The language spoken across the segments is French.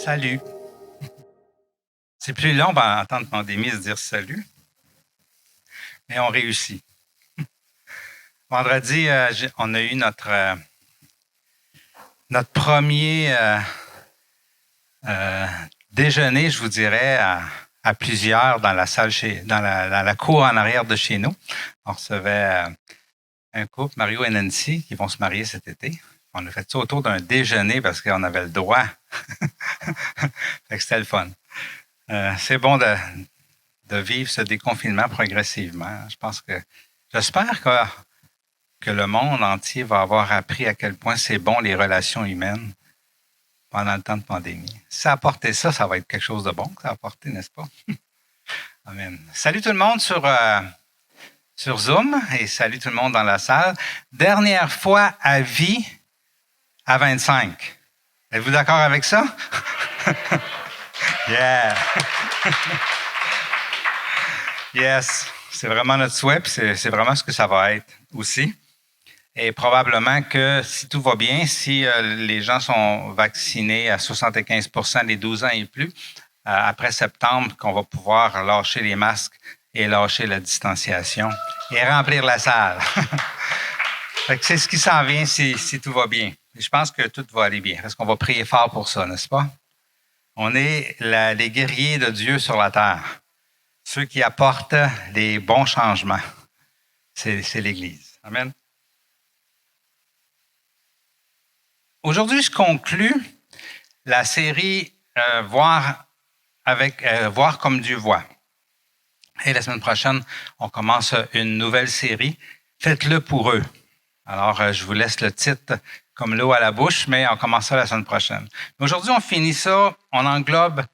Salut. C'est plus long en temps de pandémie de dire salut, mais on réussit. Vendredi, on a eu notre premier déjeuner, je vous dirais, à plusieurs dans la salle dans la cour en arrière de chez nous. On recevait un couple, Mario et Nancy, qui vont se marier cet été. On a fait ça autour d'un déjeuner parce qu'on avait le droit. Fait que c'était le fun. C'est bon de vivre ce déconfinement progressivement. J'espère que le monde entier va avoir appris à quel point c'est bon les relations humaines pendant le temps de pandémie. Si ça a apporté ça, ça va être quelque chose de bon que ça a apporté, n'est-ce pas? Amen. Salut tout le monde sur Zoom et salut tout le monde dans la salle. Dernière fois à vie à 25. Êtes-vous d'accord avec ça? Yeah! Yes, c'est vraiment notre souhait, puis c'est vraiment ce que ça va être aussi. Et probablement que si tout va bien, si les gens sont vaccinés à 75% des 12 ans et plus, après septembre, qu'on va pouvoir lâcher les masques et lâcher la distanciation et remplir la salle. Fait que c'est ce qui s'en vient si tout va bien. Et je pense que tout va aller bien, parce qu'on va prier fort pour ça, n'est-ce pas? On est les guerriers de Dieu sur la terre. Ceux qui apportent les bons changements. C'est l'Église. Amen. Aujourd'hui, je conclus la série Voir comme Dieu voit. Et la semaine prochaine, on commence une nouvelle série. Faites-le pour eux. Alors, je vous laisse le titre comme l'eau à la bouche, mais on commence ça la semaine prochaine. Aujourd'hui, on finit ça, on englobe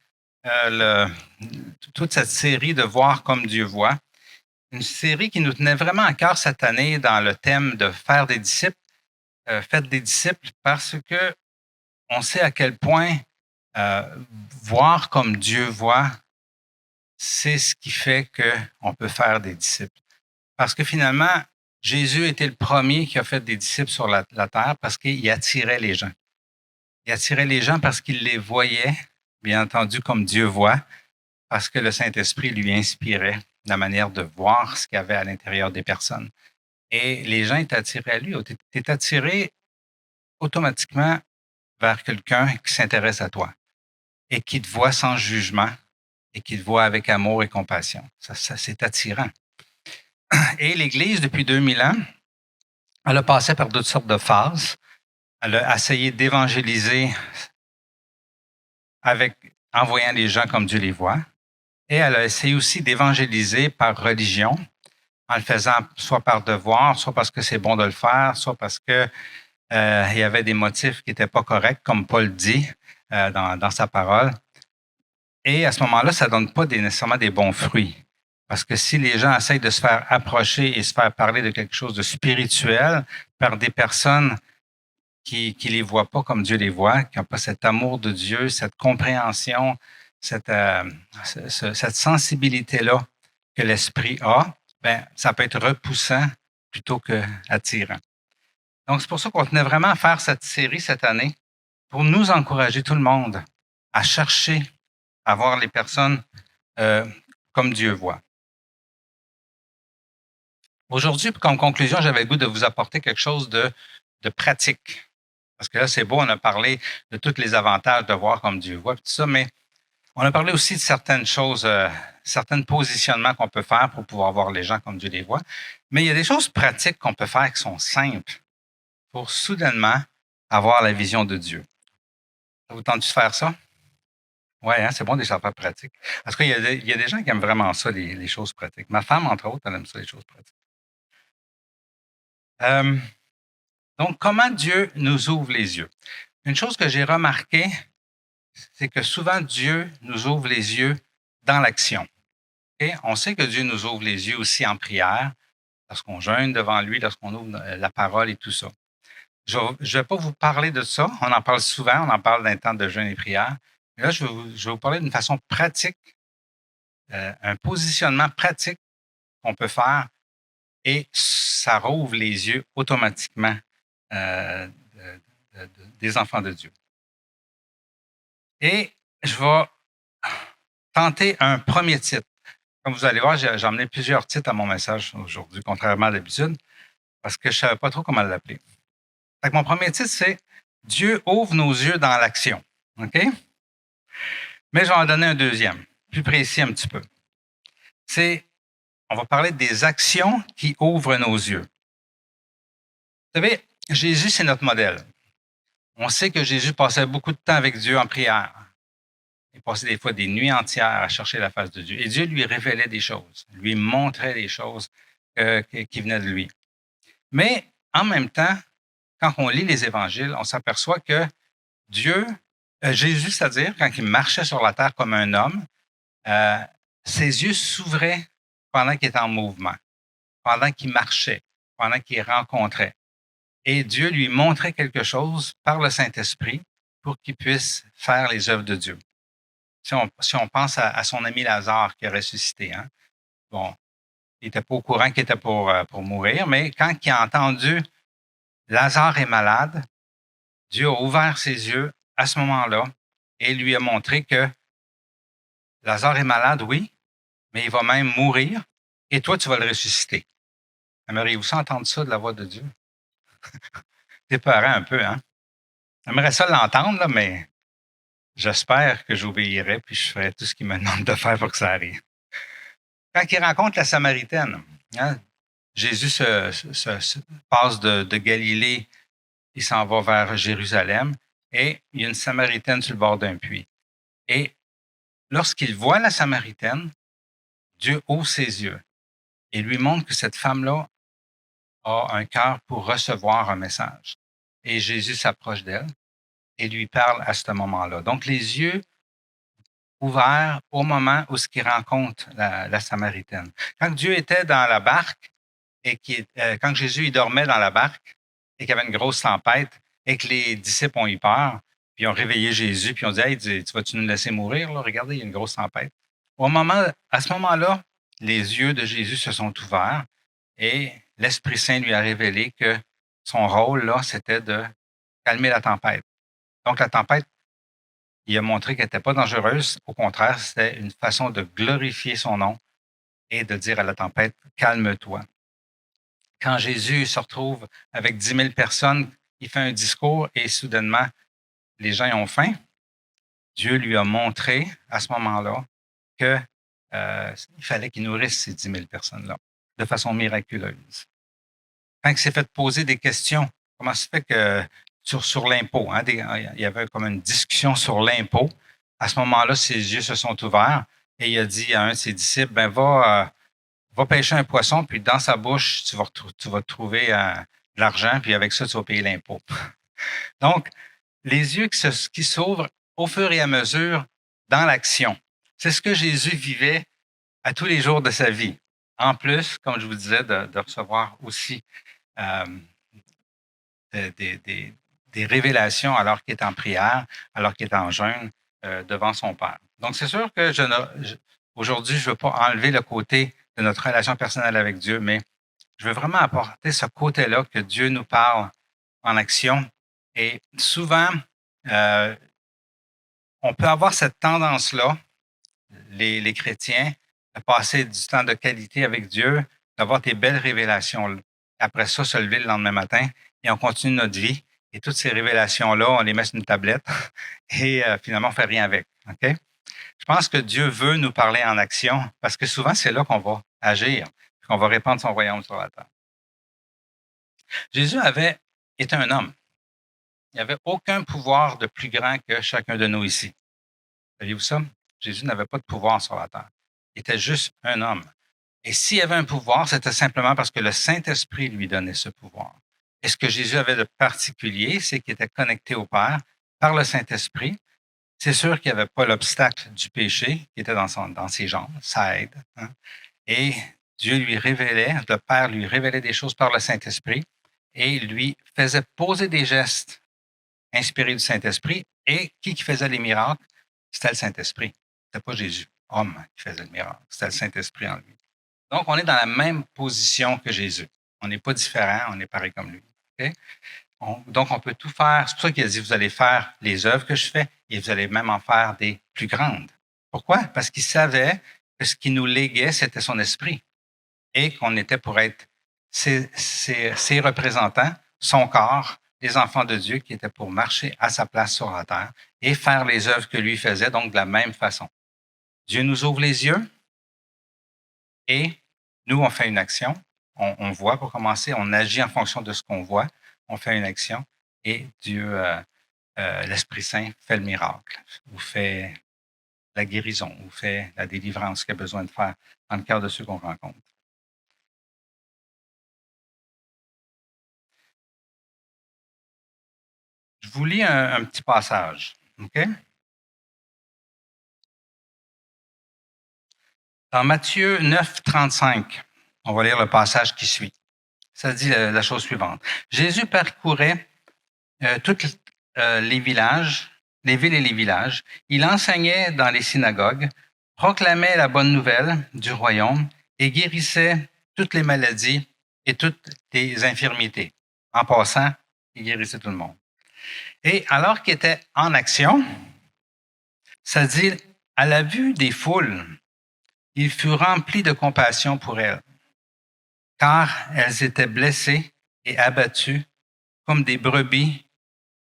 toute cette série de Voir comme Dieu voit. Une série qui nous tenait vraiment à cœur cette année dans le thème de faire des disciples. Faites des disciples parce que on sait à quel point voir comme Dieu voit, c'est ce qui fait qu'on peut faire des disciples. Parce que finalement, Jésus était le premier qui a fait des disciples sur la terre parce qu'il attirait les gens. Il attirait les gens parce qu'il les voyait, bien entendu, comme Dieu voit, parce que le Saint-Esprit lui inspirait la manière de voir ce qu'il y avait à l'intérieur des personnes. Et les gens étaient attirés à lui. Tu es attiré automatiquement vers quelqu'un qui s'intéresse à toi et qui te voit sans jugement et qui te voit avec amour et compassion. Ça c'est attirant. Et l'Église, depuis 2000 ans, elle a passé par toutes sortes de phases. Elle a essayé d'évangéliser en voyant les gens comme Dieu les voit. Et elle a essayé aussi d'évangéliser par religion, en le faisant soit par devoir, soit parce que c'est bon de le faire, soit parce que il y avait des motifs qui n'étaient pas corrects, comme Paul dit dans sa parole. Et à ce moment-là, ça ne donne pas nécessairement des bons fruits. Parce que si les gens essayent de se faire approcher et se faire parler de quelque chose de spirituel par des personnes qui les voient pas comme Dieu les voit, qui n'ont pas cet amour de Dieu, cette compréhension, cette sensibilité-là que l'Esprit a, ben, ça peut être repoussant plutôt qu'attirant. Donc, c'est pour ça qu'on tenait vraiment à faire cette série cette année, pour nous encourager tout le monde à chercher à voir les personnes comme Dieu voit. Aujourd'hui, comme conclusion, j'avais le goût de vous apporter quelque chose de pratique. Parce que là, c'est beau, on a parlé de tous les avantages de voir comme Dieu voit, tout ça, mais on a parlé aussi de certaines choses, certains positionnements qu'on peut faire pour pouvoir voir les gens comme Dieu les voit. Mais il y a des choses pratiques qu'on peut faire qui sont simples pour soudainement avoir la vision de Dieu. Ça vous tente de faire ça? Oui, hein, c'est bon des affaires pratiques. Parce qu'il y a des gens qui aiment vraiment ça, les choses pratiques. Ma femme, entre autres, elle aime ça, les choses pratiques. Donc, comment Dieu nous ouvre les yeux? Une chose que j'ai remarquée, c'est que souvent Dieu nous ouvre les yeux dans l'action. Okay? On sait que Dieu nous ouvre les yeux aussi en prière, lorsqu'on jeûne devant lui, lorsqu'on ouvre la parole et tout ça. Je ne vais pas vous parler de ça. On en parle souvent, on en parle d'un temps de jeûne et prière. Mais là, je vais vous parler d'une façon pratique, un positionnement pratique qu'on peut faire et ça rouvre les yeux automatiquement des enfants de Dieu. Et je vais tenter un premier titre. Comme vous allez voir, j'ai emmené plusieurs titres à mon message aujourd'hui, contrairement à d'habitude, parce que je ne savais pas trop comment l'appeler. Fait que mon premier titre, c'est Dieu ouvre nos yeux dans l'action. OK? Mais je vais en donner un deuxième, plus précis un petit peu. On va parler des actions qui ouvrent nos yeux. Vous savez, Jésus, c'est notre modèle. On sait que Jésus passait beaucoup de temps avec Dieu en prière. Il passait des fois des nuits entières à chercher la face de Dieu. Et Dieu lui révélait des choses, lui montrait des choses qui venaient de lui. Mais en même temps, quand on lit les évangiles, on s'aperçoit que Dieu, Jésus, c'est-à-dire, quand il marchait sur la terre comme un homme, euh, ses yeux s'ouvraient pendant qu'il était en mouvement, pendant qu'il marchait, pendant qu'il rencontrait. Et Dieu lui montrait quelque chose par le Saint-Esprit pour qu'il puisse faire les œuvres de Dieu. Si on pense à son ami Lazare qui a ressuscité, hein? Bon, il n'était pas au courant qu'il était pour mourir, mais quand il a entendu Lazare est malade, Dieu a ouvert ses yeux à ce moment-là et lui a montré que Lazare est malade, oui, mais il va même mourir et toi, tu vas le ressusciter. Aimeriez-vous ça entendre ça de la voix de Dieu? C'est peurant un peu, hein? J'aimerais ça l'entendre, là, mais j'espère que j'obéirai puis je ferai tout ce qu'il me demande de faire pour que ça arrive. Quand il rencontre la Samaritaine, hein, Jésus passe de Galilée, il s'en va vers Jérusalem et il y a une Samaritaine sur le bord d'un puits. Et lorsqu'il voit la Samaritaine, Dieu ouvre ses yeux et lui montre que cette femme-là a un cœur pour recevoir un message. Et Jésus s'approche d'elle et lui parle à ce moment-là. Donc, les yeux ouverts au moment où il rencontre la Samaritaine. Quand Dieu était dans la barque et quand Jésus il dormait dans la barque et qu'il y avait une grosse tempête et que les disciples ont eu peur, puis ils ont réveillé Jésus, puis ils ont dit, hey, tu vas-tu nous laisser mourir? Là? Regardez, il y a une grosse tempête. À ce moment-là, les yeux de Jésus se sont ouverts et l'Esprit Saint lui a révélé que son rôle, là, c'était de calmer la tempête. Donc, la tempête, il a montré qu'elle n'était pas dangereuse. Au contraire, c'était une façon de glorifier son nom et de dire à la tempête, calme-toi. Quand Jésus se retrouve avec 10 000 personnes, il fait un discours et soudainement, les gens ont faim. Dieu lui a montré à ce moment-là qu'il fallait qu'il nourrisse ces 10 000 personnes-là de façon miraculeuse. Quand il s'est fait poser des questions, comment se fait que sur l'impôt, hein, il y avait comme une discussion sur l'impôt. À ce moment-là, ses yeux se sont ouverts et il a dit à un de ses disciples, ben va pêcher un poisson, puis dans sa bouche, tu vas trouver de l'argent, puis avec ça, tu vas payer l'impôt. Donc, les yeux qui s'ouvrent au fur et à mesure dans l'action. C'est ce que Jésus vivait à tous les jours de sa vie. En plus, comme je vous disais, de recevoir aussi euh, des révélations alors qu'il est en prière, alors qu'il est en jeûne devant son Père. Donc, c'est sûr que aujourd'hui, je ne veux pas enlever le côté de notre relation personnelle avec Dieu, mais je veux vraiment apporter ce côté-là que Dieu nous parle en action. Et souvent, euh, on peut avoir cette tendance-là, les chrétiens, de passer du temps de qualité avec Dieu, d'avoir des belles révélations. Après ça, se lever le lendemain matin et on continue notre vie. Et toutes ces révélations-là, on les met sur une tablette et finalement, on ne fait rien avec. OK? Je pense que Dieu veut nous parler en action parce que souvent, c'est là qu'on va agir, qu'on va répandre son royaume sur la terre. Jésus était un homme. Il n'y avait aucun pouvoir de plus grand que chacun de nous ici. Saviez-vous ça? Jésus n'avait pas de pouvoir sur la terre. Il était juste un homme. Et s'il y avait un pouvoir, c'était simplement parce que le Saint-Esprit lui donnait ce pouvoir. Et ce que Jésus avait de particulier, c'est qu'il était connecté au Père par le Saint-Esprit. C'est sûr qu'il n'y avait pas l'obstacle du péché qui était dans ses jambes. Ça aide. Hein? Et Dieu lui révélait, le Père lui révélait des choses par le Saint-Esprit et lui faisait poser des gestes inspirés du Saint-Esprit. Et qui faisait les miracles? C'était le Saint-Esprit. C'était pas Jésus, homme, qui faisait le miracle. C'était le Saint-Esprit en lui. Donc, on est dans la même position que Jésus. On n'est pas différent, on est pareil comme lui. Okay? Donc, on peut tout faire. C'est pour ça qu'il a dit, vous allez faire les œuvres que je fais et vous allez même en faire des plus grandes. Pourquoi? Parce qu'il savait que ce qui nous léguait, c'était son esprit et qu'on était pour être ses représentants, son corps, les enfants de Dieu qui étaient pour marcher à sa place sur la terre et faire les œuvres que lui faisait, donc de la même façon. Dieu nous ouvre les yeux et nous, on fait une action. On voit pour commencer, on agit en fonction de ce qu'on voit, on fait une action et Dieu, l'Esprit Saint fait le miracle ou fait la guérison ou fait la délivrance qu'il a besoin de faire dans le cœur de ceux qu'on rencontre. Je vous lis un petit passage. OK? Dans Matthieu 9, 35, on va lire le passage qui suit. Ça dit la chose suivante. Jésus parcourait tous les villages, les villes et les villages. Il enseignait dans les synagogues, proclamait la bonne nouvelle du royaume et guérissait toutes les maladies et toutes les infirmités. En passant, il guérissait tout le monde. Et alors qu'il était en action, ça dit, à la vue des foules, il fut rempli de compassion pour elles, car elles étaient blessées et abattues comme des brebis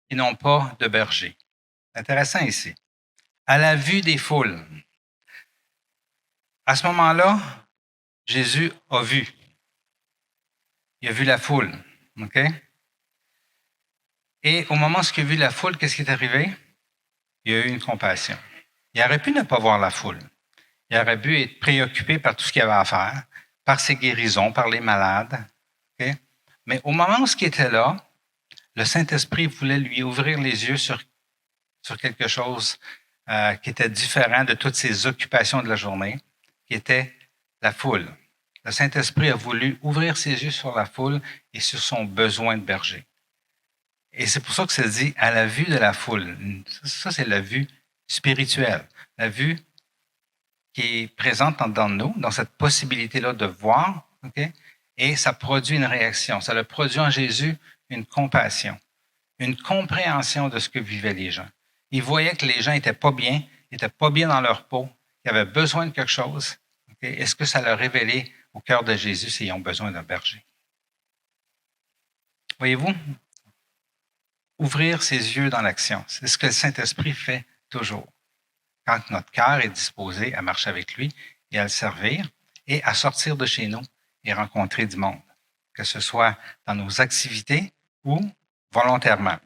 qui n'ont pas de berger. Intéressant ici. À la vue des foules. À ce moment-là, Jésus a vu. Il a vu la foule. OK? Et au moment où il a vu la foule, qu'est-ce qui est arrivé? Il y a eu une compassion. Il aurait pu ne pas voir la foule. Il aurait pu être préoccupé par tout ce qu'il avait à faire, par ses guérisons, par les malades. OK? Mais au moment où il était là, le Saint-Esprit voulait lui ouvrir les yeux sur quelque chose qui était différent de toutes ses occupations de la journée, qui était la foule. Le Saint-Esprit a voulu ouvrir ses yeux sur la foule et sur son besoin de berger. Et c'est pour ça que ça dit à la vue de la foule. Ça, c'est la vue spirituelle. La vue qui est présente dans nous, dans cette possibilité-là de voir, okay? Et ça produit une réaction. Ça le produit en Jésus une compassion, une compréhension de ce que vivaient les gens. Il voyait que les gens n'étaient pas bien, n'étaient pas bien dans leur peau, qu'ils avaient besoin de quelque chose. Okay? Est-ce que ça leur révélait au cœur de Jésus s'ils ont besoin d'un berger? Voyez-vous? Ouvrir ses yeux dans l'action. C'est ce que le Saint-Esprit fait toujours. Quand notre cœur est disposé à marcher avec lui et à le servir et à sortir de chez nous et rencontrer du monde, que ce soit dans nos activités ou volontairement.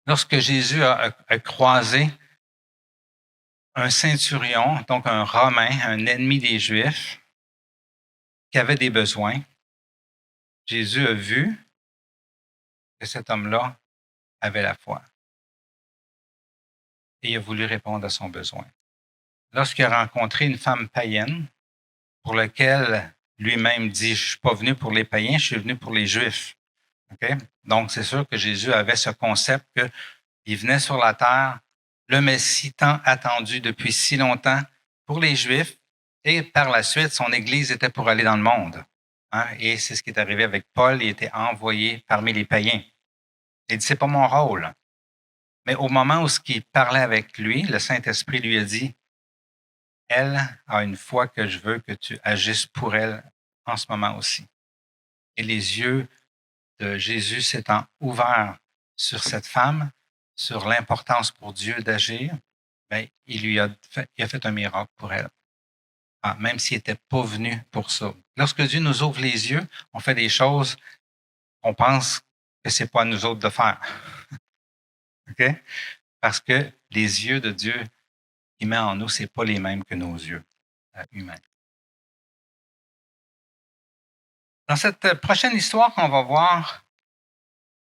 Lorsque Jésus a croisé un centurion, donc un Romain, un ennemi des Juifs, qui avait des besoins, Jésus a vu que cet homme-là avait la foi et il a voulu répondre à son besoin. Lorsqu'il a rencontré une femme païenne, pour laquelle lui-même dit, je ne suis pas venu pour les païens, je suis venu pour les Juifs. Okay? Donc, c'est sûr que Jésus avait ce concept qu'il venait sur la terre, le Messie tant attendu depuis si longtemps pour les Juifs, et par la suite, son Église était pour aller dans le monde. Hein? Et c'est ce qui est arrivé avec Paul, il était envoyé parmi les païens. Il dit, c'est pas mon rôle. Mais au moment où il parlait avec lui, le Saint-Esprit lui a dit, elle a une foi que je veux que tu agisses pour elle en ce moment aussi. Et les yeux de Jésus s'étant ouverts sur cette femme, sur l'importance pour Dieu d'agir, bien, il a fait un miracle pour elle. Même s'il n'était pas venu pour ça. Lorsque Dieu nous ouvre les yeux, on fait des choses qu'on pense que ce n'est pas à nous autres de faire. OK? Parce que les yeux de Dieu qu'il met en nous, ce n'est pas les mêmes que nos yeux humains. Dans cette prochaine histoire qu'on va voir,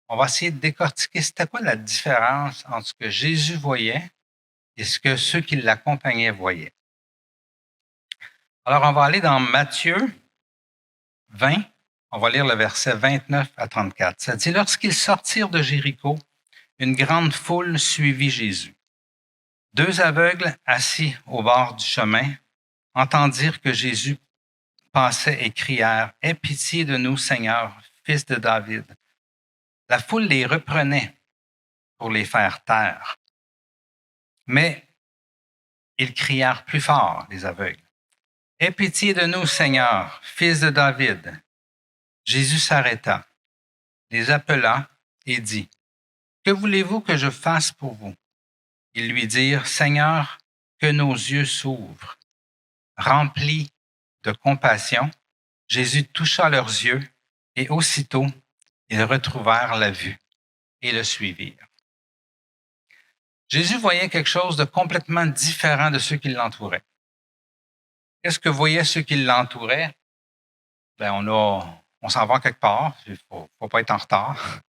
on va essayer de décortiquer c'était quoi la différence entre ce que Jésus voyait et ce que ceux qui l'accompagnaient voyaient. Alors, on va aller dans Matthieu 20, on va lire le verset 29 à 34. Ça dit, lorsqu'ils sortirent de Jéricho, une grande foule suivit Jésus. Deux aveugles assis au bord du chemin entendirent que Jésus passait et crièrent, « Aie pitié de nous, Seigneur, fils de David. » La foule les reprenait pour les faire taire. Mais ils crièrent plus fort, les aveugles. Aie pitié de nous, Seigneur, fils de David. Jésus s'arrêta, les appela et dit, que voulez-vous que je fasse pour vous? Ils lui dirent, Seigneur, que nos yeux s'ouvrent. Remplis de compassion, Jésus toucha leurs yeux et aussitôt, ils retrouvèrent la vue et le suivirent. Jésus voyait quelque chose de complètement différent de ceux qui l'entouraient. Qu'est-ce que voyaient ceux qui l'entouraient? Ben, on s'en va quelque part, il faut pas être en retard.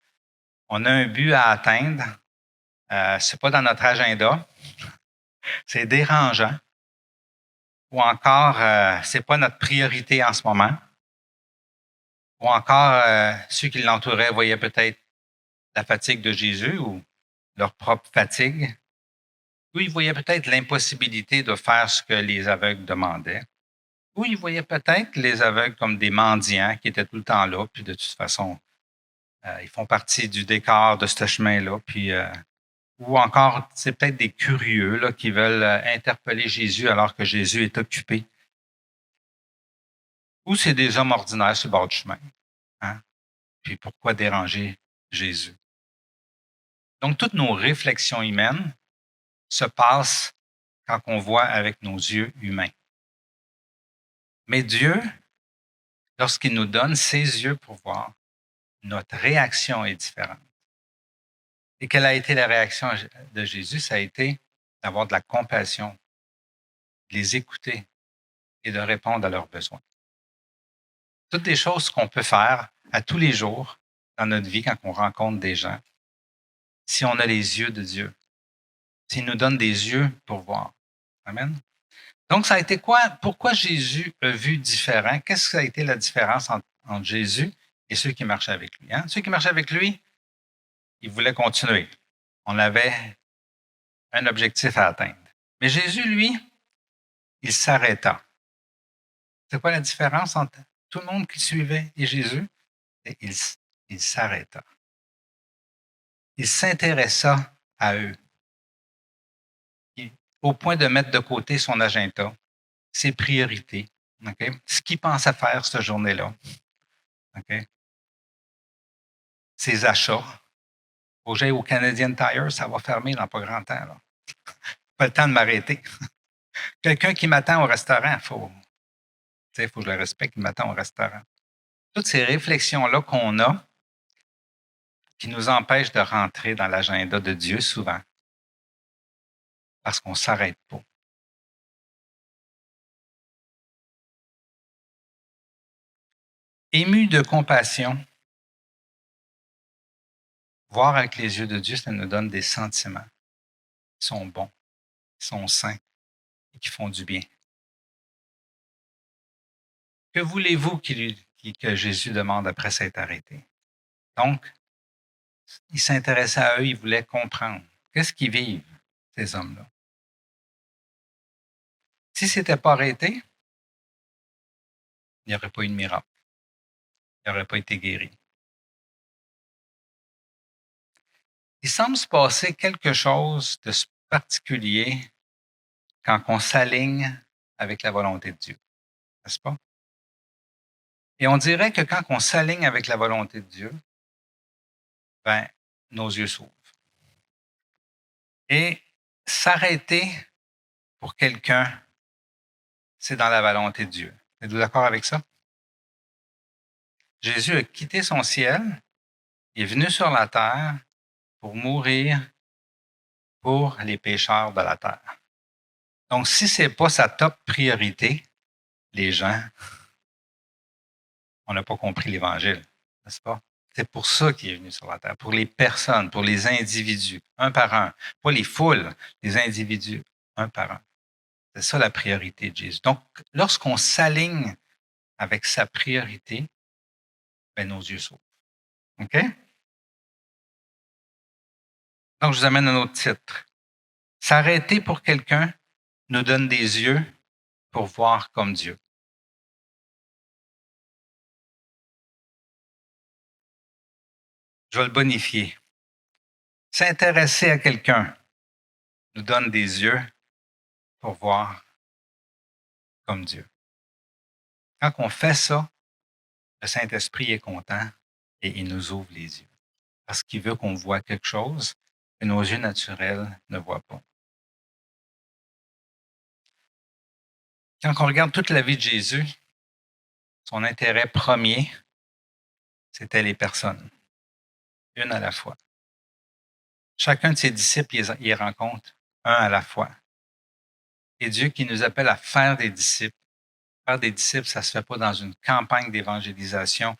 On a un but à atteindre, c'est pas dans notre agenda, c'est dérangeant, ou encore c'est pas notre priorité en ce moment, ou encore ceux qui l'entouraient voyaient peut-être la fatigue de Jésus ou leur propre fatigue, ou ils voyaient peut-être l'impossibilité de faire ce que les aveugles demandaient. Ou ils voyaient peut-être les aveugles comme des mendiants qui étaient tout le temps là, puis de toute façon, ils font partie du décor de ce chemin-là. Puis, ou encore, c'est peut-être des curieux là, qui veulent interpeller Jésus alors que Jésus est occupé. Ou c'est des hommes ordinaires sur le bord du chemin. Hein? Puis pourquoi déranger Jésus? Donc, toutes nos réflexions humaines se passent quand on voit avec nos yeux humains. Mais Dieu, lorsqu'il nous donne ses yeux pour voir, notre réaction est différente. Et quelle a été la réaction de Jésus? Ça a été d'avoir de la compassion, de les écouter et de répondre à leurs besoins. Toutes des choses qu'on peut faire à tous les jours dans notre vie quand on rencontre des gens, si on a les yeux de Dieu, s'il nous donne des yeux pour voir. Amen. Donc, ça a été quoi? Pourquoi Jésus a vu différent? Qu'est-ce que ça a été la différence entre Jésus et ceux qui marchaient avec lui? Hein? Ceux qui marchaient avec lui, ils voulaient continuer. On avait un objectif à atteindre. Mais Jésus, lui, il s'arrêta. C'est quoi la différence entre tout le monde qui suivait et Jésus? Et il s'arrêta. Il s'intéressa à eux, au point de mettre de côté son agenda, ses priorités, okay? Ce qu'il pensait faire cette journée-là, okay? Ses achats. Faut que j'aille au Canadian Tire, ça va fermer dans pas grand temps. Là. Pas le temps de m'arrêter. Quelqu'un qui m'attend au restaurant, il faut que je le respecte, il m'attend au restaurant. Toutes ces réflexions-là qu'on a, qui nous empêchent de rentrer dans l'agenda de Dieu souvent, parce qu'on ne s'arrête pas. Ému de compassion, voir avec les yeux de Dieu, ça nous donne des sentiments qui sont bons, qui sont sains et qui font du bien. Que voulez-vous que Jésus demande après s'être arrêté? Donc, il s'intéressait à eux, il voulait comprendre. Qu'est-ce qu'ils vivent, ces hommes-là? Si ce n'était pas arrêté, il n'y aurait pas eu de miracle. Il n'aurait pas été guéri. Il semble se passer quelque chose de particulier quand on s'aligne avec la volonté de Dieu, n'est-ce pas? Et on dirait que quand on s'aligne avec la volonté de Dieu, ben, nos yeux s'ouvrent. Et s'arrêter pour quelqu'un, c'est dans la volonté de Dieu. Êtes-vous d'accord avec ça? Jésus a quitté son ciel, il est venu sur la terre pour mourir pour les pécheurs de la terre. Donc, si ce n'est pas sa top priorité, les gens, on n'a pas compris l'Évangile, n'est-ce pas? C'est pour ça qu'il est venu sur la terre, pour les personnes, pour les individus, un par un. Pas les foules, les individus, un par un. C'est ça la priorité de Jésus. Donc, lorsqu'on s'aligne avec sa priorité, ben, nos yeux s'ouvrent. OK? Donc, je vous amène un autre titre. S'arrêter pour quelqu'un nous donne des yeux pour voir comme Dieu. Je vais le bonifier. S'intéresser à quelqu'un nous donne des yeux pour voir comme Dieu. Quand on fait ça, le Saint-Esprit est content et il nous ouvre les yeux. Parce qu'il veut qu'on voit quelque chose que nos yeux naturels ne voient pas. Quand on regarde toute la vie de Jésus, son intérêt premier, c'était les personnes, une à la fois. Chacun de ses disciples, il les rencontre un à la fois. Et Dieu qui nous appelle à faire des disciples. Faire des disciples, ça ne se fait pas dans une campagne d'évangélisation,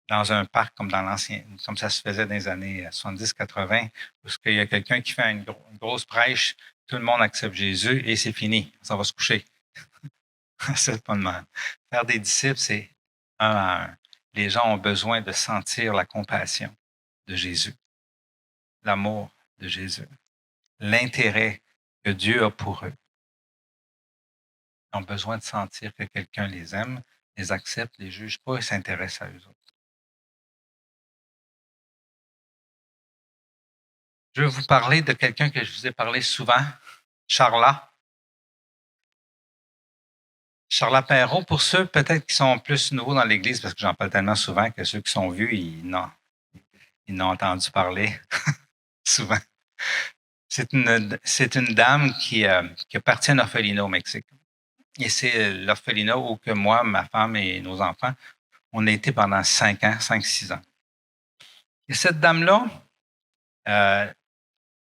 dans un parc comme dans l'ancien, comme ça se faisait dans les années 70-80, où il y a quelqu'un qui fait une grosse prêche, tout le monde accepte Jésus et c'est fini, ça va se coucher. C'est pas de mal. Faire des disciples, c'est un à un. Les gens ont besoin de sentir la compassion de Jésus, l'amour de Jésus, l'intérêt que Dieu a pour eux. Ils ont besoin de sentir que quelqu'un les aime, les accepte, les juge pas et s'intéresse à eux autres. Je vais vous parler de quelqu'un que je vous ai parlé souvent, Charla. Charla Perrault, pour ceux peut-être qui sont plus nouveaux dans l'Église, parce que j'en parle tellement souvent que ceux qui sont vieux, ils n'ont entendu parler souvent. C'est une dame qui a parti un orphelinat au Mexique. Et c'est l'orphelinat où que moi, ma femme et nos enfants, on a été pendant 5 ans, 5-6 ans. Et cette dame-là, euh,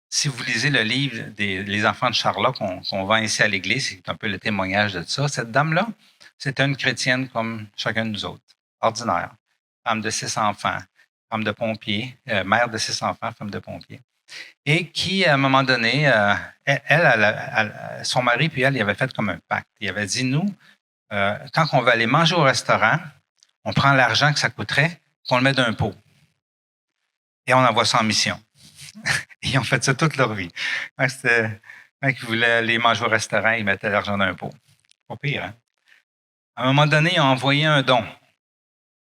si vous lisez le livre des Les enfants de Charlotte qu'on vend ici à l'Église, c'est un peu le témoignage de ça. Cette dame-là, c'était une chrétienne comme chacun de nous autres, ordinaire, femme de 6 enfants, femme de pompier, mère de 6 enfants, femme de pompier. Et qui, à un moment donné, son mari puis elle, ils avaient fait comme un pacte. Il avait dit, nous, quand on va aller manger au restaurant, on prend l'argent que ça coûterait, qu'on le met d'un pot. Et on envoie ça en mission. Ils ont fait ça toute leur vie. Quand ils voulaient aller manger au restaurant, ils mettaient l'argent dans un pot. Pas pire, hein? À un moment donné, ils ont envoyé un don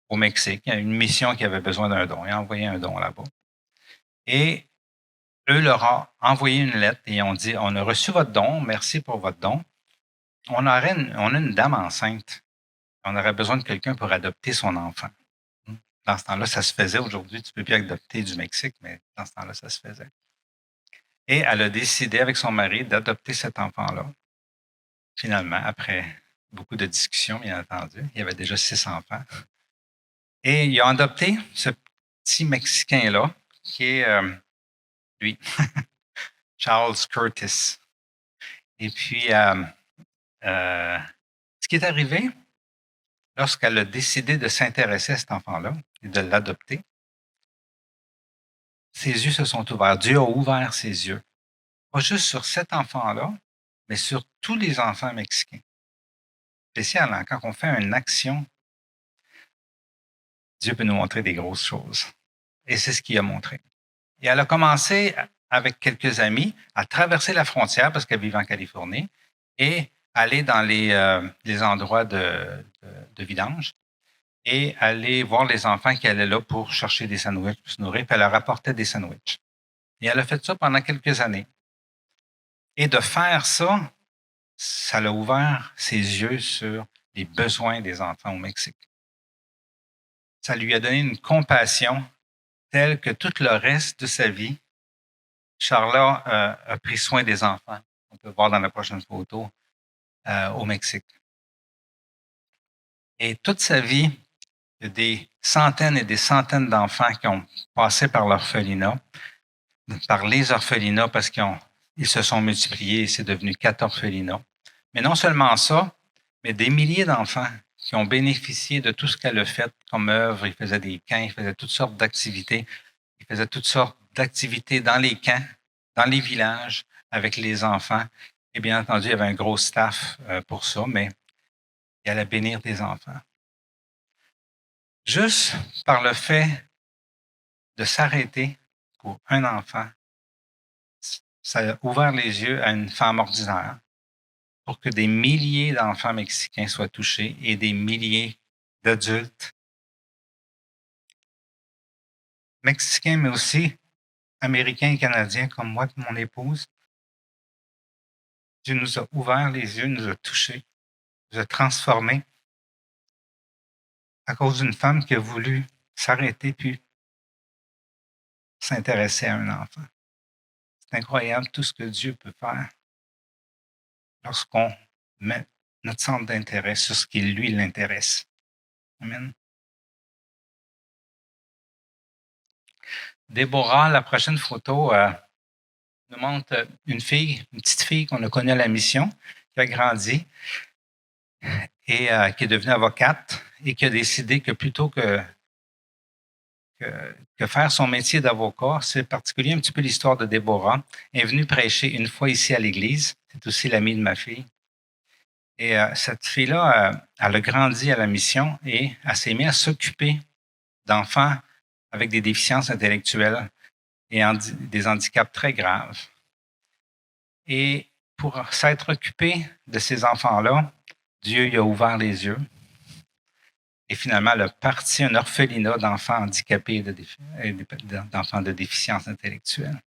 au Mexique. Il y a une mission qui avait besoin d'un don. Ils ont envoyé un don là-bas. Et eux leur ont envoyé une lettre et ont dit, on a reçu votre don, merci pour votre don. On a une dame enceinte. On aurait besoin de quelqu'un pour adopter son enfant. Dans ce temps-là, ça se faisait. Aujourd'hui, tu ne peux plus adopter du Mexique, mais dans ce temps-là, ça se faisait. Et elle a décidé avec son mari d'adopter cet enfant-là. Finalement, après beaucoup de discussions, bien entendu, il y avait déjà 6 enfants. Et il a adopté ce petit Mexicain-là, qui est lui, Charles Curtis. Et puis, ce qui est arrivé, lorsqu'elle a décidé de s'intéresser à cet enfant-là et de l'adopter, ses yeux se sont ouverts. Dieu a ouvert ses yeux. Pas juste sur cet enfant-là, mais sur tous les enfants mexicains. Spécial, hein? Quand on fait une action, Dieu peut nous montrer des grosses choses. Et c'est ce qu'il a montré. Et elle a commencé avec quelques amis à traverser la frontière parce qu'elle vivait en Californie et aller dans les endroits de vidange et aller voir les enfants qui allaient là pour chercher des sandwichs, pour se nourrir, puis elle leur apportait des sandwichs. Et elle a fait ça pendant quelques années. Et de faire ça, ça l'a ouvert ses yeux sur les besoins des enfants au Mexique. Ça lui a donné une compassion telle que tout le reste de sa vie, Charla a pris soin des enfants. On peut voir dans la prochaine photo au Mexique. Et toute sa vie, il y a des centaines et des centaines d'enfants qui ont passé par l'orphelinat, par les orphelinats parce ils se sont multipliés et c'est devenu 4 orphelinats. Mais non seulement ça, mais des milliers d'enfants qui ont bénéficié de tout ce qu'elle a fait comme œuvre. Ils faisaient des camps, ils faisaient toutes sortes d'activités. Ils faisaient toutes sortes d'activités dans les camps, dans les villages, avec les enfants. Et bien entendu, il y avait un gros staff pour ça, mais il allait bénir des enfants. Juste par le fait de s'arrêter pour un enfant, ça a ouvert les yeux à une femme ordinaire pour que des milliers d'enfants mexicains soient touchés et des milliers d'adultes. Mexicains, mais aussi Américains et Canadiens comme moi et mon épouse. Dieu nous a ouvert les yeux, nous a touchés, nous a transformés à cause d'une femme qui a voulu s'arrêter puis s'intéresser à un enfant. C'est incroyable tout ce que Dieu peut faire lorsqu'on met notre centre d'intérêt sur ce qui, lui, l'intéresse. Amen. Déborah, la prochaine photo, nous montre une petite fille qu'on a connue à la mission, qui a grandi et qui est devenue avocate et qui a décidé que plutôt que faire son métier d'avocat, c'est particulier un petit peu l'histoire de Déborah. Elle est venue prêcher une fois ici à l'église. C'est aussi l'amie de ma fille. Et cette fille-là, elle a grandi à la mission et elle s'est mise à s'occuper d'enfants avec des déficiences intellectuelles et des handicaps très graves. Et pour s'être occupée de ces enfants-là, Dieu lui a ouvert les yeux. Et finalement, elle a parti un orphelinat d'enfants handicapés et d'enfants de déficience intellectuelle.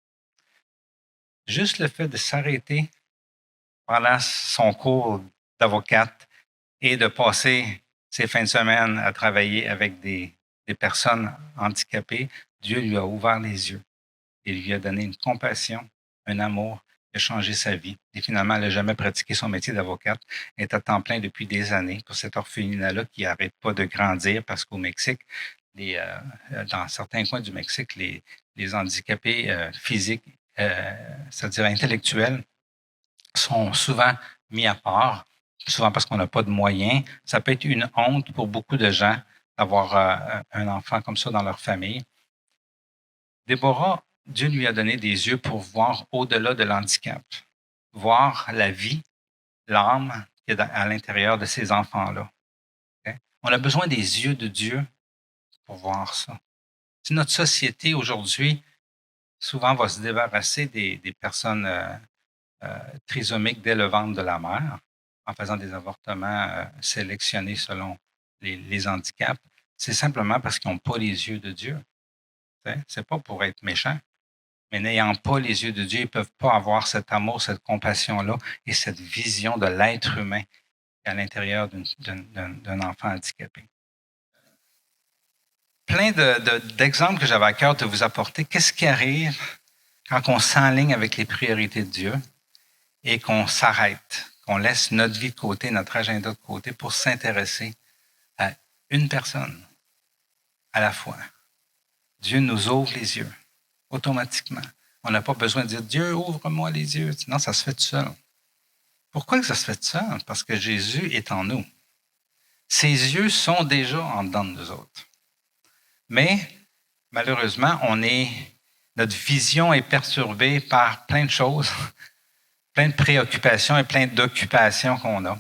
Juste le fait de s'arrêter pendant son cours d'avocate et de passer ses fins de semaine à travailler avec des personnes handicapées, Dieu lui a ouvert les yeux et lui a donné une compassion, un amour qui a changé sa vie. Et finalement, elle n'a jamais pratiqué son métier d'avocate. Elle est à temps plein depuis des années pour cet orphelinat-là qui n'arrête pas de grandir parce qu'au Mexique, dans certains coins du Mexique, les handicapés physiques, c'est-à-dire intellectuels, sont souvent mis à part, souvent parce qu'on n'a pas de moyens. Ça peut être une honte pour beaucoup de gens d'avoir un enfant comme ça dans leur famille. Déborah, Dieu lui a donné des yeux pour voir au-delà de l'handicap, voir la vie, l'âme qui est à l'intérieur de ces enfants-là. Okay? On a besoin des yeux de Dieu pour voir ça. Si notre société aujourd'hui, souvent, va se débarrasser des personnes trisomiques dès le ventre de la mère, en faisant des avortements sélectionnés selon les handicaps, c'est simplement parce qu'ils n'ont pas les yeux de Dieu. C'est pas pour être méchant, mais n'ayant pas les yeux de Dieu, ils ne peuvent pas avoir cet amour, cette compassion-là et cette vision de l'être humain à l'intérieur d'un enfant handicapé. Plein d'exemples que j'avais à cœur de vous apporter. Qu'est-ce qui arrive quand on s'enligne avec les priorités de Dieu et qu'on s'arrête, qu'on laisse notre vie de côté, notre agenda de côté pour s'intéresser à une personne à la fois? Dieu nous ouvre les yeux automatiquement. On n'a pas besoin de dire Dieu, ouvre-moi les yeux. Non, ça se fait tout seul. Pourquoi ça se fait tout seul? Parce que Jésus est en nous. Ses yeux sont déjà en dedans de nous autres. Mais malheureusement, notre vision est perturbée par plein de choses, plein de préoccupations et plein d'occupations qu'on a.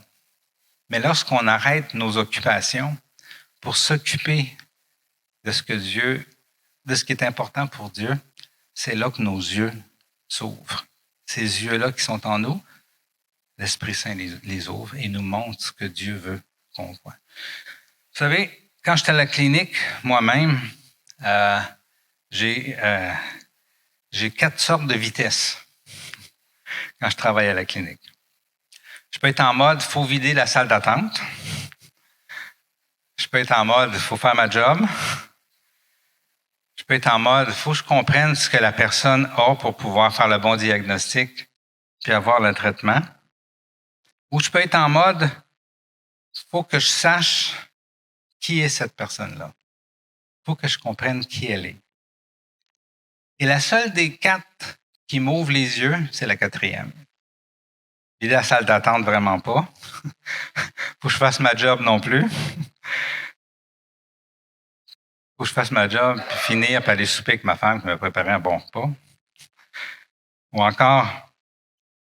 Mais lorsqu'on arrête nos occupations pour s'occuper de ce qui est important pour Dieu, c'est là que nos yeux s'ouvrent. Ces yeux-là qui sont en nous, l'Esprit Saint les ouvre et nous montre ce que Dieu veut qu'on voit. Vous savez, quand j'étais à la clinique, moi-même, j'ai 4 sortes de vitesses quand je travaille à la clinique. Je peux être en mode, il faut vider la salle d'attente. Je peux être en mode, il faut faire ma job. Je peux être en mode, il faut que je comprenne ce que la personne a pour pouvoir faire le bon diagnostic puis avoir le traitement. Ou je peux être en mode, il faut que je sache qui est cette personne-là. Il faut que je comprenne qui elle est. Et la seule des 4 qui m'ouvre les yeux, c'est la 4e. Vider la salle d'attente, vraiment pas. Faut que je fasse ma job non plus. Faut que je fasse ma job, puis finir, puis aller souper avec ma femme qui m'a préparé un bon repas. Ou encore,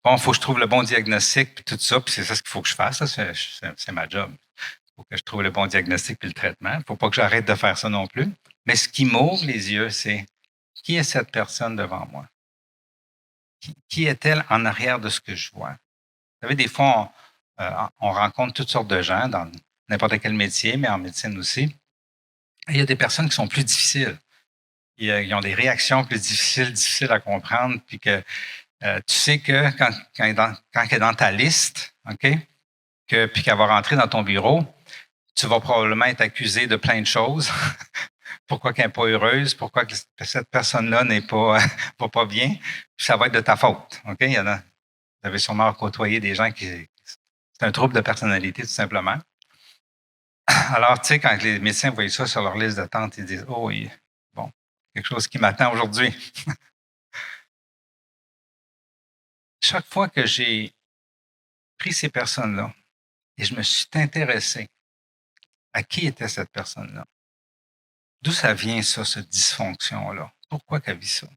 bon, il faut que je trouve le bon diagnostic, puis tout ça, puis c'est ça ce qu'il faut que je fasse. C'est ma job. Il faut que je trouve le bon diagnostic puis le traitement. Il ne faut pas que j'arrête de faire ça non plus. Mais ce qui m'ouvre les yeux, c'est qui est cette personne devant moi? Qui est-elle en arrière de ce que je vois? Vous savez, des fois, on rencontre toutes sortes de gens dans n'importe quel métier, mais en médecine aussi. Et il y a des personnes qui sont plus difficiles. ils ont des réactions plus difficiles à comprendre, puis que tu sais que quand elle est dans ta liste, OK, puis qu'elle va rentrer dans ton bureau, tu vas probablement être accusé de plein de choses. Pourquoi qu'elle n'est pas heureuse, pourquoi que cette personne-là n'est pas, va pas bien, puis ça va être de ta faute. OK? Vous avez sûrement côtoyé des gens qui. C'est un trouble de personnalité, tout simplement. Alors, tu sais, quand les médecins voient ça sur leur liste d'attente, ils disent oh, bon, quelque chose qui m'attend aujourd'hui. Chaque fois que j'ai pris ces personnes-là et je me suis intéressé à qui était cette personne-là, d'où ça vient, ça, cette dysfonction-là? Pourquoi qu'elle vit ça?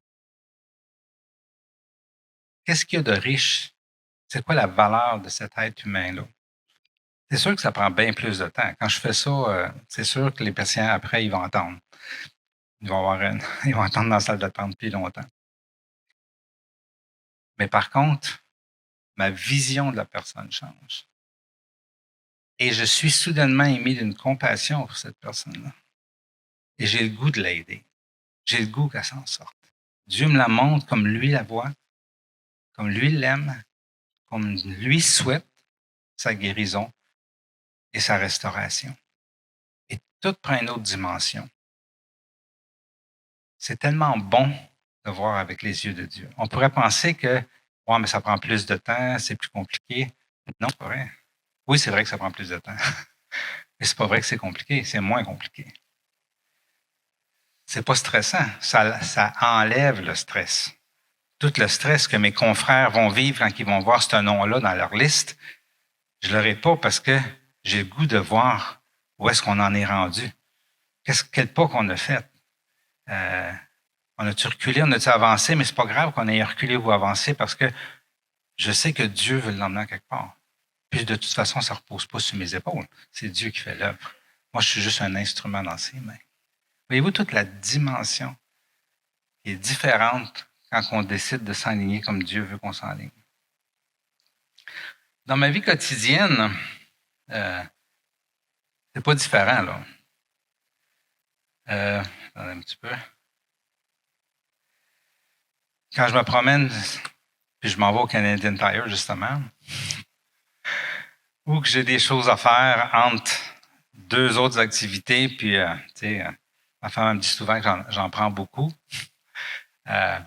Qu'est-ce qu'il y a de riche? C'est quoi la valeur de cet être humain-là? C'est sûr que ça prend bien plus de temps. Quand je fais ça, c'est sûr que les patients, après, ils vont entendre. Ils vont ils vont entendre dans la salle d'attente plus longtemps. Mais par contre, ma vision de la personne change. Et je suis soudainement émis d'une compassion pour cette personne-là. Et j'ai le goût de l'aider. J'ai le goût qu'elle s'en sorte. Dieu me la montre comme lui la voit, comme lui l'aime, comme lui souhaite sa guérison et sa restauration. Et tout prend une autre dimension. C'est tellement bon de voir avec les yeux de Dieu. On pourrait penser que ouais, mais ça prend plus de temps, c'est plus compliqué. Non, c'est pas vrai. Oui, c'est vrai que ça prend plus de temps. Mais c'est pas vrai que c'est compliqué, c'est moins compliqué. C'est pas stressant, ça enlève le stress. Tout le stress que mes confrères vont vivre quand ils vont voir ce nom-là dans leur liste, je ne l'aurai pas parce que j'ai le goût de voir où est-ce qu'on en est rendu. Quel pas qu'on a fait. On a-tu reculé, on a-tu avancé, mais c'est pas grave qu'on ait reculé ou avancé parce que je sais que Dieu veut l'emmener quelque part. Puis de toute façon, ça ne repose pas sur mes épaules. C'est Dieu qui fait l'œuvre. Moi, je suis juste un instrument dans ses mains. Voyez-vous toute la dimension qui est différente quand on décide de s'enligner comme Dieu veut qu'on s'enligne. Dans ma vie quotidienne, c'est pas différent, là. Attendez un petit peu. Quand je me promène, puis je m'en vais au Canadian Tire, justement, ou que j'ai des choses à faire entre deux autres activités, puis, tu sais, ma femme me dit souvent que j'en prends beaucoup. Je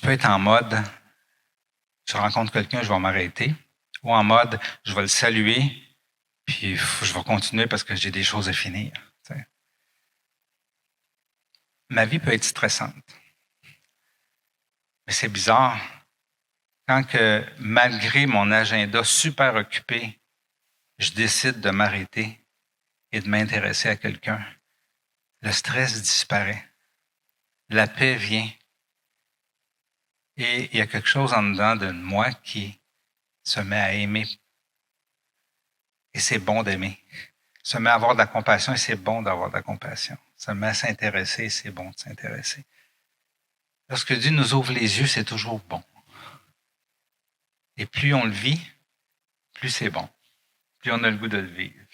peux être en mode, je rencontre quelqu'un, je vais m'arrêter, ou en mode, je vais le saluer, puis je vais continuer parce que j'ai des choses à finir. T'sais. Ma vie peut être stressante. Mais c'est bizarre. Quand que, malgré mon agenda super occupé, je décide de m'arrêter et de m'intéresser à quelqu'un, le stress disparaît. La paix vient. Et il y a quelque chose en dedans de moi qui se met à aimer. Et c'est bon d'aimer. Se met à avoir de la compassion et c'est bon d'avoir de la compassion. Se met à s'intéresser et c'est bon de s'intéresser. Lorsque Dieu nous ouvre les yeux, c'est toujours bon. Et plus on le vit, plus c'est bon. Plus on a le goût de le vivre.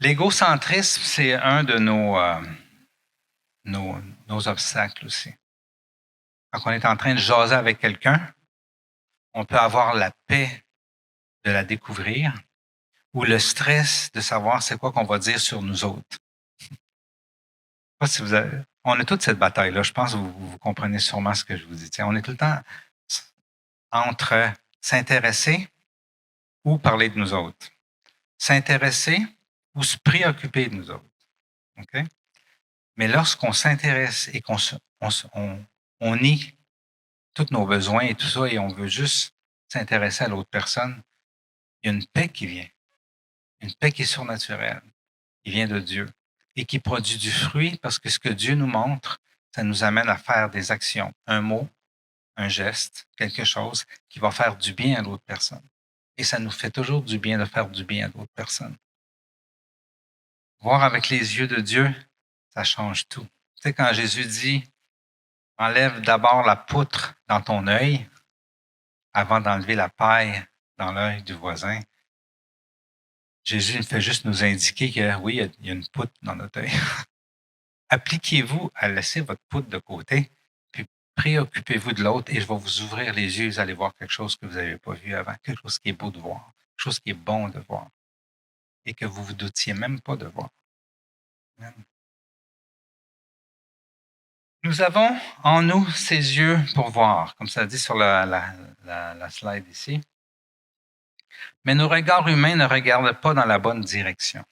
L'égocentrisme, c'est un de nos obstacles aussi. Quand on est en train de jaser avec quelqu'un, on peut avoir la paix de la découvrir ou le stress de savoir c'est quoi qu'on va dire sur nous autres. Je sais pas si on a toute cette bataille-là. Je pense que vous comprenez sûrement ce que je vous dis. On est tout le temps entre s'intéresser ou parler de nous autres. S'intéresser ou se préoccuper de nous autres. Okay? Mais lorsqu'on s'intéresse et on nie tous nos besoins et tout ça et on veut juste s'intéresser à l'autre personne, il y a une paix qui vient. Une paix qui est surnaturelle, qui vient de Dieu et qui produit du fruit parce que ce que Dieu nous montre, ça nous amène à faire des actions, un mot, un geste, quelque chose qui va faire du bien à l'autre personne. Et ça nous fait toujours du bien de faire du bien à d'autres personnes. Voir avec les yeux de Dieu, ça change tout. Tu sais, quand Jésus dit, enlève d'abord la poutre dans ton œil avant d'enlever la paille dans l'œil du voisin, Jésus fait juste nous indiquer que oui, il y a une poutre dans notre œil. Appliquez-vous à laisser votre poutre de côté, puis préoccupez-vous de l'autre et je vais vous ouvrir les yeux, vous allez voir quelque chose que vous n'avez pas vu avant, quelque chose qui est beau de voir, quelque chose qui est bon de voir et que vous vous doutiez même pas de voir. Amen. Nous avons en nous ses yeux pour voir, comme ça dit sur la slide ici. Mais nos regards humains ne regardent pas dans la bonne direction.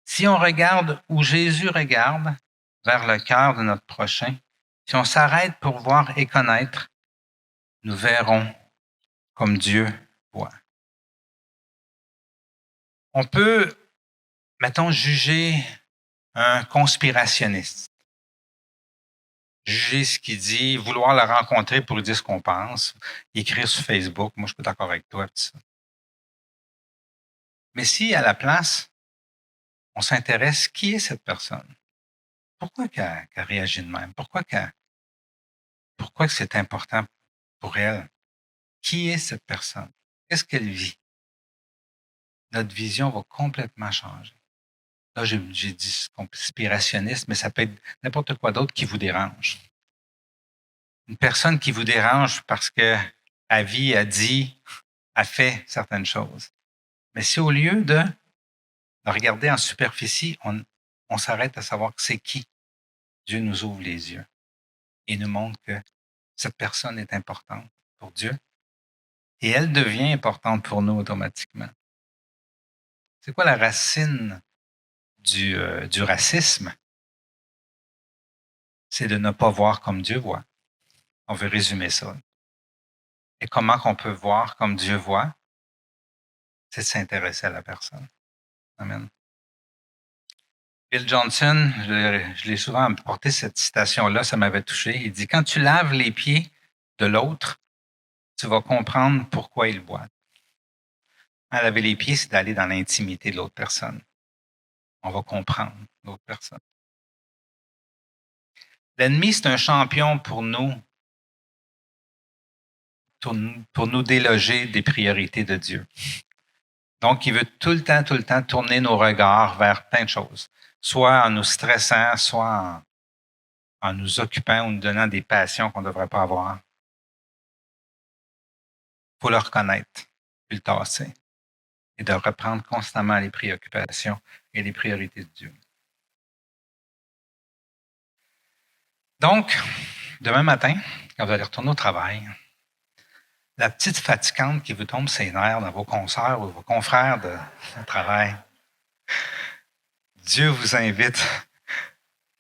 Si on regarde où Jésus regarde, vers le cœur de notre prochain, si on s'arrête pour voir et connaître, nous verrons comme Dieu voit. On peut, mettons, juger un conspirationniste, juger ce qu'il dit, vouloir le rencontrer pour lui dire ce qu'on pense, écrire sur Facebook, moi je suis pas d'accord avec toi, tout ça. Mais si à la place, on s'intéresse, qui est cette personne? Pourquoi qu'elle réagit de même? Pourquoi que c'est important pour elle? Qui est cette personne? Qu'est-ce qu'elle vit? Notre vision va complètement changer. Là, j'ai dit conspirationniste, mais ça peut être n'importe quoi d'autre qui vous dérange. Une personne qui vous dérange parce que a vit, a dit, a fait certaines choses. Mais si au lieu de regarder en superficie, on s'arrête à savoir que c'est qui, Dieu nous ouvre les yeux et nous montre que cette personne est importante pour Dieu et elle devient importante pour nous automatiquement. C'est quoi la racine du racisme? C'est de ne pas voir comme Dieu voit. On veut résumer ça. Et comment qu'on peut voir comme Dieu voit? C'est de s'intéresser à la personne. Amen. Bill Johnson, je l'ai souvent porté cette citation-là, ça m'avait touché. Il dit, quand tu laves les pieds de l'autre, tu vas comprendre pourquoi il boit. Laver les pieds, c'est d'aller dans l'intimité de l'autre personne. On va comprendre l'autre personne. L'ennemi, c'est un champion pour nous déloger des priorités de Dieu. Donc, il veut tout le temps tourner nos regards vers plein de choses, soit en nous stressant, soit en nous occupant ou nous donnant des passions qu'on ne devrait pas avoir. Il faut le reconnaître, puis le tasser, et de reprendre constamment les préoccupations et les priorités de Dieu. Donc, demain matin, quand vous allez retourner au travail, la petite fatigante qui vous tombe ses nerfs dans vos consoeurs ou vos confrères de travail, Dieu vous invite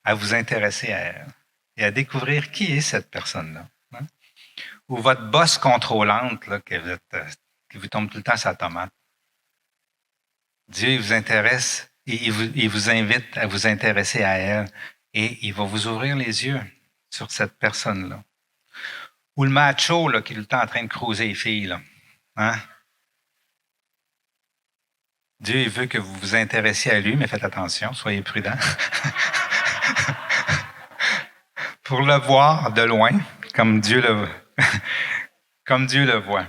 à vous intéresser à elle et à découvrir qui est cette personne-là. Hein? Ou votre boss contrôlante là, qui vous tombe tout le temps sa tomate. Dieu il vous intéresse et il vous invite à vous intéresser à elle et il va vous ouvrir les yeux sur cette personne-là. Ou le macho là, qui est tout le temps en train de cruiser les filles. Là. Hein? Dieu il veut que vous vous intéressiez à lui, mais faites attention, soyez prudents. Pour le voir de loin, comme Dieu comme Dieu le voit.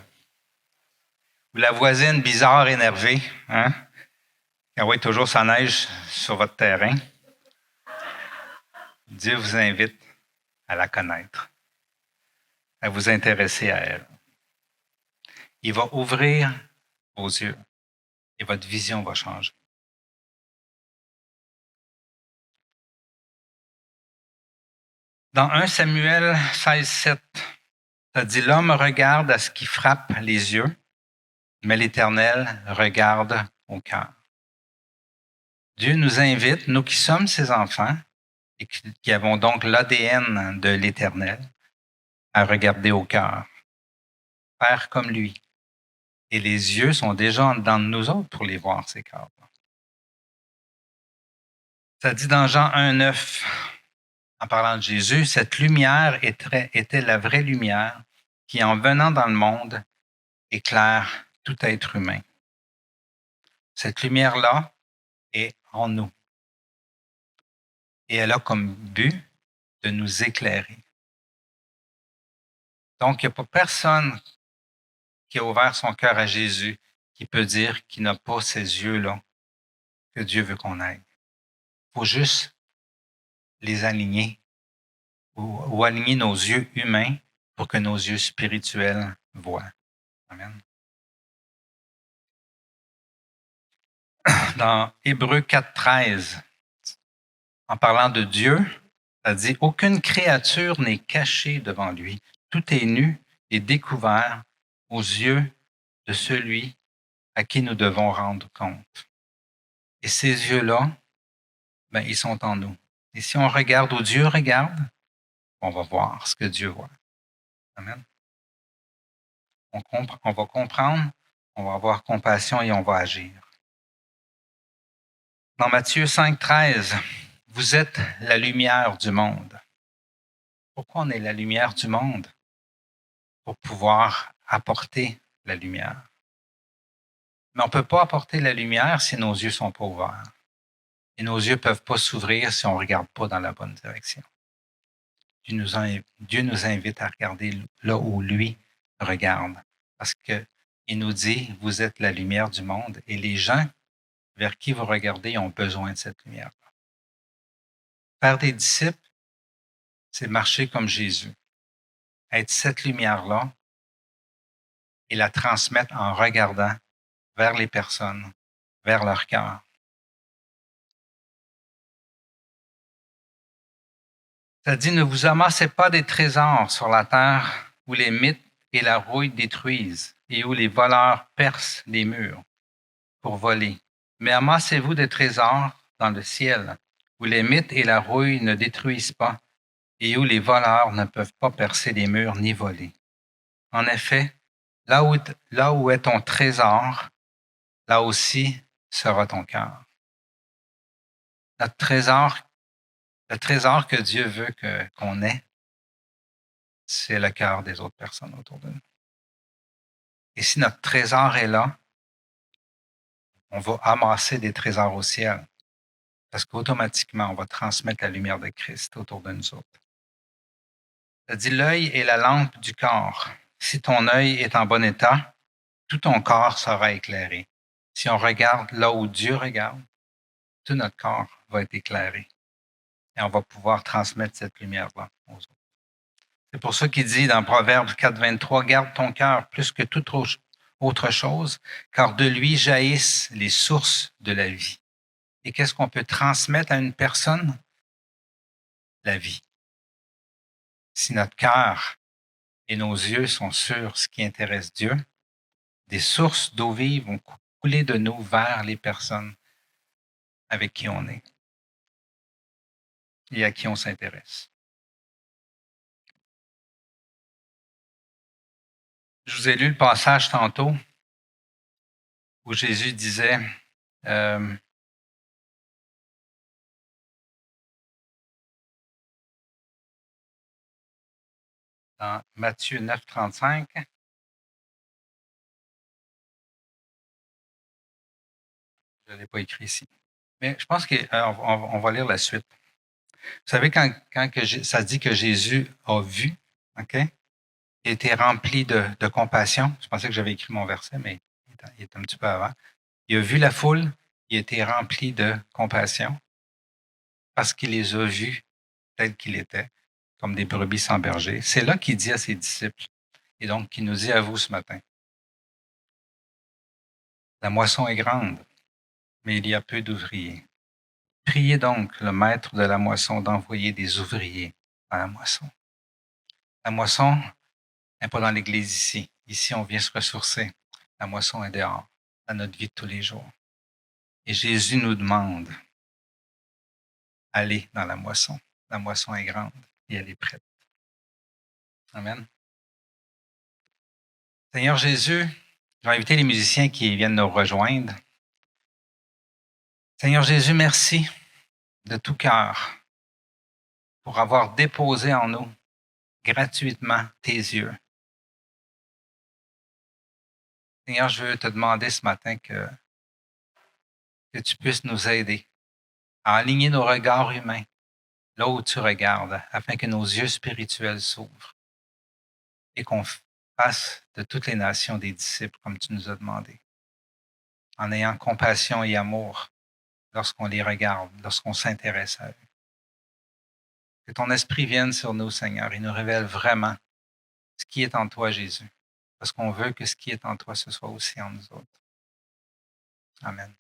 Ou la voisine bizarre, énervée, hein? Qui envoie toujours sa neige sur votre terrain. Dieu vous invite à la connaître, à vous intéresser à elle. Il va ouvrir vos yeux et votre vision va changer. Dans 1 Samuel 16,7, ça dit « L'homme regarde à ce qui frappe les yeux, mais l'Éternel regarde au cœur. » Dieu nous invite, nous qui sommes ses enfants et qui avons donc l'ADN de l'Éternel, à regarder au cœur, faire comme lui. Et les yeux sont déjà en dedans de nous autres pour les voir, ces cœurs. Ça dit dans Jean 1,9, en parlant de Jésus, cette lumière était la vraie lumière qui, en venant dans le monde, éclaire tout être humain. Cette lumière-là est en nous. Et elle a comme but de nous éclairer. Donc, il n'y a pas personne qui a ouvert son cœur à Jésus qui peut dire qu'il n'a pas ces yeux-là que Dieu veut qu'on ait. Il faut juste les aligner ou aligner nos yeux humains pour que nos yeux spirituels voient. Amen. Dans Hébreux 4.13, en parlant de Dieu, ça dit « Aucune créature n'est cachée devant lui. Tout est nu et découvert aux yeux de celui à qui nous devons rendre compte. » Et ces yeux-là, ben, ils sont en nous. Et si on regarde où Dieu regarde, on va voir ce que Dieu voit. Amen. On va comprendre, on va avoir compassion et on va agir. Dans Matthieu 5.13, vous êtes la lumière du monde. Pourquoi on est la lumière du monde? Pour pouvoir apporter la lumière. Mais on ne peut pas apporter la lumière si nos yeux ne sont pas ouverts. Et nos yeux ne peuvent pas s'ouvrir si on ne regarde pas dans la bonne direction. Dieu nous invite à regarder là où lui regarde. Parce qu'il nous dit, vous êtes la lumière du monde et les gens vers qui vous regardez ont besoin de cette lumière. Faire des disciples, c'est marcher comme Jésus. Être cette lumière-là et la transmettre en regardant vers les personnes, vers leur cœur. Ça dit, ne vous amassez pas des trésors sur la terre où les mythes et la rouille détruisent et où les voleurs percent les murs pour voler. Mais amassez-vous des trésors dans le ciel où les mythes et la rouille ne détruisent pas et où les voleurs ne peuvent pas percer les murs ni voler. En effet, là où est ton trésor, là aussi sera ton cœur. Notre trésor, le trésor que Dieu veut qu'on ait, c'est le cœur des autres personnes autour de nous. Et si notre trésor est là, on va amasser des trésors au ciel parce qu'automatiquement, on va transmettre la lumière de Christ autour de nous autres. Ça dit, l'œil est la lampe du corps. Si ton œil est en bon état, tout ton corps sera éclairé. Si on regarde là où Dieu regarde, tout notre corps va être éclairé. Et on va pouvoir transmettre cette lumière-là aux autres. C'est pour ça qu'il dit dans Proverbe 4.23, garde ton cœur plus que toute autre chose, car de lui jaillissent les sources de la vie. Et qu'est-ce qu'on peut transmettre à une personne? La vie. Si notre cœur et nos yeux sont sur ce qui intéresse Dieu, des sources d'eau vive vont couler de nous vers les personnes avec qui on est et à qui on s'intéresse. Je vous ai lu le passage tantôt où Jésus disait dans Matthieu 9.35, je ne l'ai pas écrit ici, mais je pense qu'on va lire la suite. Vous savez, quand ça dit que Jésus a vu, OK? Il était rempli de compassion. Je pensais que j'avais écrit mon verset, mais il est un petit peu avant. Il a vu la foule, il était rempli de compassion parce qu'il les a vus tels qu'ils étaient, comme des brebis sans berger. C'est là qu'il dit à ses disciples, et donc qu'il nous dit à vous ce matin, la moisson est grande, mais il y a peu d'ouvriers. Priez donc le maître de la moisson d'envoyer des ouvriers à la moisson. La moisson n'est pas dans l'église ici. Ici, on vient se ressourcer. La moisson est dehors, dans notre vie de tous les jours. Et Jésus nous demande, allez dans la moisson. La moisson est grande et elle est prête. Amen. Seigneur Jésus, je vais inviter les musiciens qui viennent nous rejoindre. Seigneur Jésus, merci de tout cœur pour avoir déposé en nous gratuitement tes yeux. Seigneur, je veux te demander ce matin que tu puisses nous aider à aligner nos regards humains là où tu regardes, afin que nos yeux spirituels s'ouvrent et qu'on fasse de toutes les nations des disciples comme tu nous as demandé. en ayant compassion et amour lorsqu'on les regarde, lorsqu'on s'intéresse à eux. Que ton esprit vienne sur nous, Seigneur, et nous révèle vraiment ce qui est en toi, Jésus, parce qu'on veut que ce qui est en toi, ce soit aussi en nous autres. Amen.